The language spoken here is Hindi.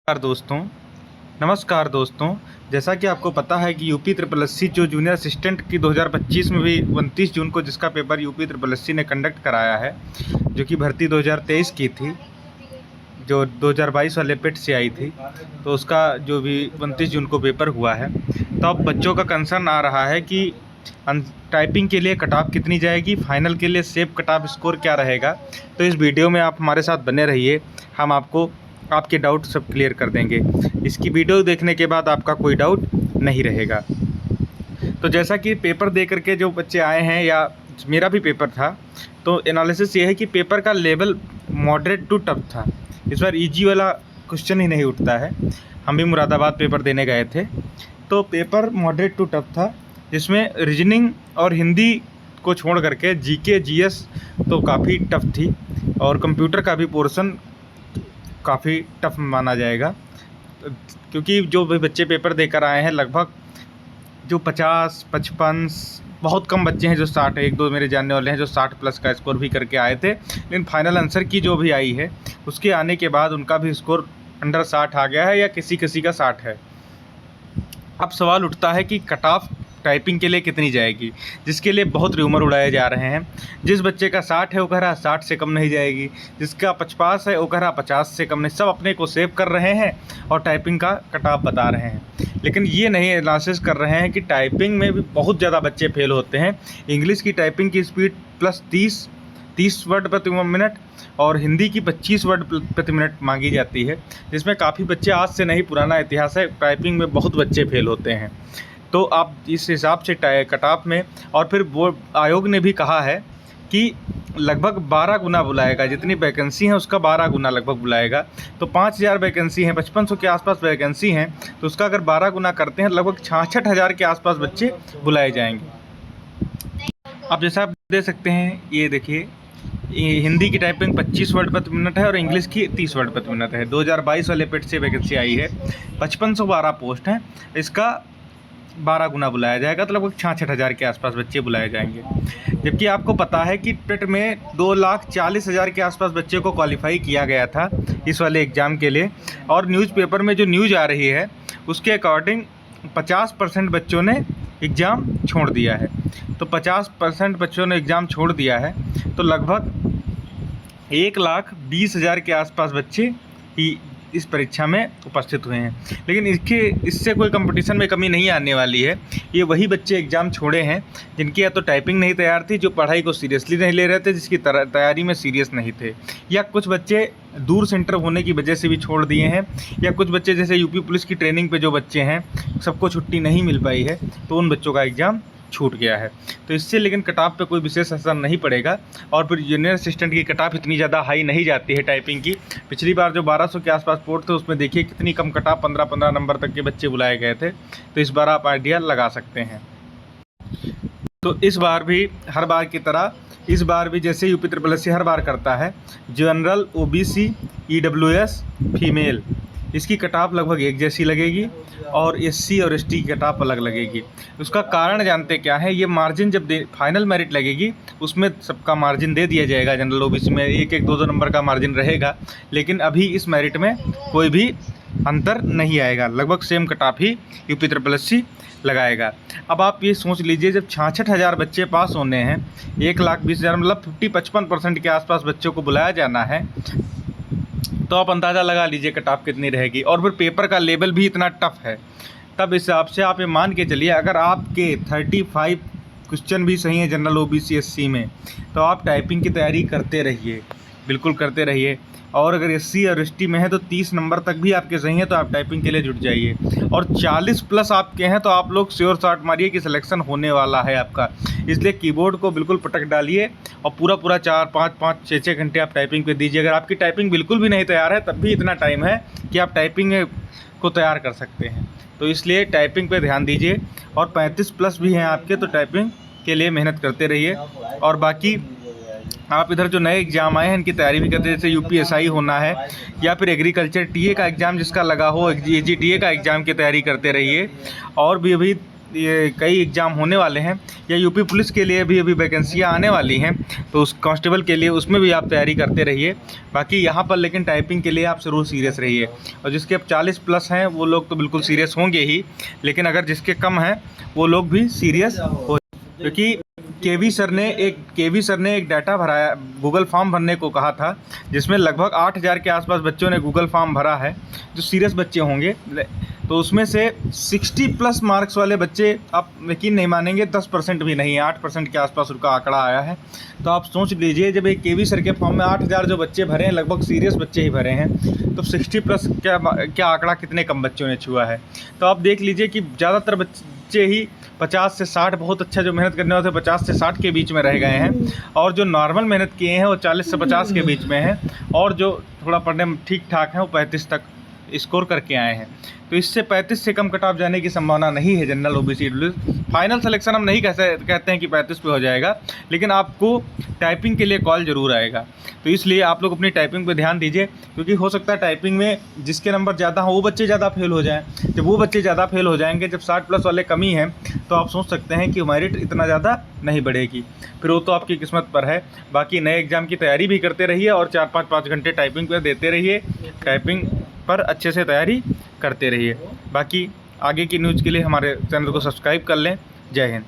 नमस्कार दोस्तों। जैसा कि आपको पता है कि यूपी ट्रिपल एससी जो जूनियर असिस्टेंट की 2025 में भी 29 जून को जिसका पेपर यूपी ट्रिपल एससी ने कंडक्ट कराया है, जो कि भर्ती 2023 की थी, जो 2022 वाले पेट से आई थी, तो उसका जो भी 29 जून को पेपर हुआ है, तो अब बच्चों का कंसर्न आ रहा है कि टाइपिंग के लिए कट ऑफ कितनी जाएगी, फाइनल के लिए सेफ कट ऑफ स्कोर क्या रहेगा। तो इस वीडियो में आप हमारे साथ बने रहिए, हम आपको आपके डाउट सब क्लियर कर देंगे। इसकी वीडियो देखने के बाद आपका कोई डाउट नहीं रहेगा। तो जैसा कि पेपर दे करके जो बच्चे आए हैं, या मेरा भी पेपर था, तो एनालिसिस ये है कि पेपर का लेवल मॉडरेट टू टफ था। इस बार इजी वाला क्वेश्चन ही नहीं उठता है। हम भी मुरादाबाद पेपर देने गए थे, तो पेपर मॉडरेट टू टफ था, जिसमें रीजनिंग और हिंदी को छोड़ करके जीके जीएस तो काफ़ी टफ थी, और कंप्यूटर का भी पोर्शन काफ़ी टफ माना जाएगा, क्योंकि जो भी बच्चे पेपर देकर आए हैं, लगभग जो 50-55, बहुत कम बच्चे हैं जो 60, एक दो मेरे जानने वाले हैं जो 60 प्लस का स्कोर भी करके आए थे। लेकिन फाइनल आंसर की जो भी आई है, उसके आने के बाद उनका भी स्कोर अंडर 60 आ गया है, या किसी किसी का 60 है। अब सवाल उठता है कि कट ऑफ टाइपिंग के लिए कितनी जाएगी, जिसके लिए बहुत र्यूमर उड़ाए जा रहे हैं। जिस बच्चे का 60 है वो कह रहा है 60 से कम नहीं जाएगी, जिसका 50 है वो कह रहा 50 से कम नहीं। सब अपने को सेव कर रहे हैं और टाइपिंग का कट ऑफ बता रहे हैं, लेकिन ये नहीं एनालिसिस कर रहे हैं कि टाइपिंग में भी बहुत ज़्यादा बच्चे फेल होते हैं। इंग्लिश की टाइपिंग की स्पीड प्लस 30 वर्ड प्रति मिनट और हिंदी की 25 वर्ड प्रति मिनट मांगी जाती है, जिसमें काफ़ी बच्चे, आज से नहीं पुराना इतिहास है, टाइपिंग में बहुत बच्चे फेल होते हैं। तो आप इस हिसाब से कट ऑफ में, और फिर बोर्ड आयोग ने भी कहा है कि लगभग 12 गुना बुलाएगा, जितनी वैकेंसी है उसका 12 गुना लगभग बुलाएगा। तो 5000 वैकेंसी हैं, 5500 के आसपास वैकेंसी हैं, तो उसका अगर 12 गुना करते हैं, लगभग 66,000 के आसपास बच्चे बुलाए जाएंगे। अब जैसा आप दे सकते हैं, ये देखिए, हिंदी की टाइपिंग 25 वर्ड प्रति मिनट है और इंग्लिश की 30 वर्ड प्रति मिनट है। 2022 वाले पेट से वैकेंसी आई है, 5512 पोस्ट हैं, इसका 12 गुना बुलाया जाएगा, तो लगभग 66,000 के आसपास बच्चे बुलाए जाएंगे। जबकि आपको पता है कि टेट में 2,40,000 के आसपास बच्चे को क्वालिफाई किया गया था इस वाले एग्ज़ाम के लिए, और न्यूज़पेपर में जो न्यूज़ आ रही है उसके अकॉर्डिंग 50% बच्चों ने एग्ज़ाम छोड़ दिया है। तो 50% बच्चों ने एग्ज़ाम छोड़ दिया है, तो लगभग 1,20,000 के आसपास बच्चे ही इस परीक्षा में उपस्थित हुए हैं। लेकिन इससे कोई कंपटीशन में कमी नहीं आने वाली है। ये वही बच्चे एग्ज़ाम छोड़े हैं जिनकी या तो टाइपिंग नहीं तैयार थी, जो पढ़ाई को सीरियसली नहीं ले रहे थे, जिसकी तैयारी में सीरियस नहीं थे, या कुछ बच्चे दूर सेंटर होने की वजह से भी छोड़ दिए हैं, या कुछ बच्चे जैसे यूपी पुलिस की ट्रेनिंग पे जो बच्चे हैं, सबको छुट्टी नहीं मिल पाई है, तो उन बच्चों का एग्ज़ाम छूट गया है। तो इससे लेकिन कट ऑफ पे कोई विशेष असर नहीं पड़ेगा, और फिर जूनियर असिस्टेंट की कट ऑफ इतनी ज़्यादा हाई नहीं जाती है टाइपिंग की। पिछली बार जो 1200 के आसपास पोस्ट थे, उसमें देखिए कितनी कम कट ऑफ, 15-15 नंबर तक के बच्चे बुलाए गए थे। तो इस बार आप आइडिया लगा सकते हैं। तो इस बार भी हर बार की तरह इस बार भी जैसे यूपी ट्रिपल एससी हर बार करता है, जनरल, ओबीसी, ईडब्ल्यूएस, फीमेल, इसकी कट ऑफ लगभग एक जैसी लगेगी, और एससी और एसटी की कट ऑफ अलग लगेगी। उसका कारण जानते क्या है? ये मार्जिन जब फाइनल मेरिट लगेगी, उसमें सबका मार्जिन दे दिया जाएगा। जनरल ओबीसी में 1-1, 2-2 नंबर का मार्जिन रहेगा, लेकिन अभी इस मेरिट में कोई भी अंतर नहीं आएगा, लगभग सेम कट ऑफ ही यूपी ट्रिपल एससी लगाएगा। अब आप ये सोच लीजिए, जब 66,000 बच्चे पास होने हैं, 1,20,000 मतलब 50-55% के आसपास बच्चों को बुलाया जाना है, तो आप अंदाज़ा लगा लीजिए कट ऑफ कितनी रहेगी। और फिर पेपर का लेवल भी इतना टफ है, तब इस हिसाब से आप ये मान के चलिए, अगर आपके 35 क्वेश्चन भी सही हैं जनरल ओबीसी एससी में, तो आप टाइपिंग की तैयारी करते रहिए, बिल्कुल करते रहिए। और अगर एससी और एसटी में है तो 30 नंबर तक भी आपके सही हैं, तो आप टाइपिंग के लिए जुट जाइए। और 40 प्लस आपके हैं तो आप लोग श्योर शॉट मारिए कि सिलेक्शन होने वाला है आपका। इसलिए कीबोर्ड को बिल्कुल पटक डालिए, और पूरा 4-5 6 घंटे आप टाइपिंग पे दीजिए। अगर आपकी टाइपिंग बिल्कुल भी नहीं तैयार है, तब भी इतना टाइम है कि आप टाइपिंग को तैयार कर सकते हैं। तो इसलिए टाइपिंग पे ध्यान दीजिए, और 35 प्लस भी हैं आपके, तो टाइपिंग के लिए मेहनत करते रहिए। और बाकी आप इधर जो नए एग्ज़ाम आए हैं, इनकी तैयारी भी करते हैं, जैसे यूपीएसआई होना है, या फिर एग्रीकल्चर टीए का एग्ज़ाम जिसका लगा हो, एजीटीए का एग्ज़ाम की तैयारी करते रहिए। और भी अभी ये कई एग्ज़ाम होने वाले हैं, या यूपी पुलिस के लिए भी अभी वैकेंसियाँ आने वाली हैं, तो उस कांस्टेबल के लिए उसमें भी आप तैयारी करते रहिए। बाकी यहाँ पर लेकिन टाइपिंग के लिए आप ज़रूर सीरियस रहिए, और जिसके अब 40+ हैं वो लोग तो बिल्कुल सीरियस होंगे ही, लेकिन अगर जिसके कम हैं वो लोग भी सीरियस हो, क्योंकि केवी सर ने एक डाटा भराया, गूगल फॉर्म भरने को कहा था, जिसमें लगभग 8000 के आसपास बच्चों ने गूगल फॉर्म भरा है, जो सीरियस बच्चे होंगे। तो उसमें से 60+ मार्क्स वाले बच्चे, आप यकीन नहीं मानेंगे, 10% भी नहीं है, 8% के आसपास उनका आंकड़ा आया है। तो आप सोच लीजिए, जब एक केवी सर के फॉर्म में 8000 जो बच्चे भरे हैं, लगभग सीरियस बच्चे ही भरे हैं, तो 60+ क्या आंकड़ा कितने कम बच्चों ने छुआ है। तो आप देख लीजिए कि ज़्यादातर बच्चे ही 50 से 60, बहुत अच्छा जो मेहनत करने वाले थे 50 से 60 के बीच में रह गए हैं, और जो नॉर्मल मेहनत किए हैं वो 40 से 50 के बीच में हैं, और जो थोड़ा पढ़ने में ठीक ठाक हैं वो 35 तक स्कोर करके आए हैं। तो इससे 35 से कम कट ऑफ जाने की संभावना नहीं है general OBC EWS. Final selection हम नहीं कहते हैं कि 35 पे हो जाएगा, लेकिन आपको टाइपिंग के लिए कॉल ज़रूर आएगा। तो इसलिए आप लोग अपनी टाइपिंग पे ध्यान दीजिए, क्योंकि हो सकता है टाइपिंग में जिसके नंबर ज़्यादा हो वो बच्चे ज़्यादा फेल हो जाएँ। जब वो बच्चे ज़्यादा फेल हो जाएंगे, जब 60+ वाले कमी हैं, तो आप सोच सकते हैं कि मेरिट इतना ज़्यादा नहीं बढ़ेगी। फिर वो तो आपकी किस्मत पर है। बाकी नए एग्ज़ाम की तैयारी भी करते रहिए, और 4-5 घंटे टाइपिंग पर देते रहिए, टाइपिंग पर अच्छे से तैयारी करते रहिए। बाकी आगे की न्यूज़ के लिए हमारे चैनल को सब्सक्राइब कर लें। जय हिंद।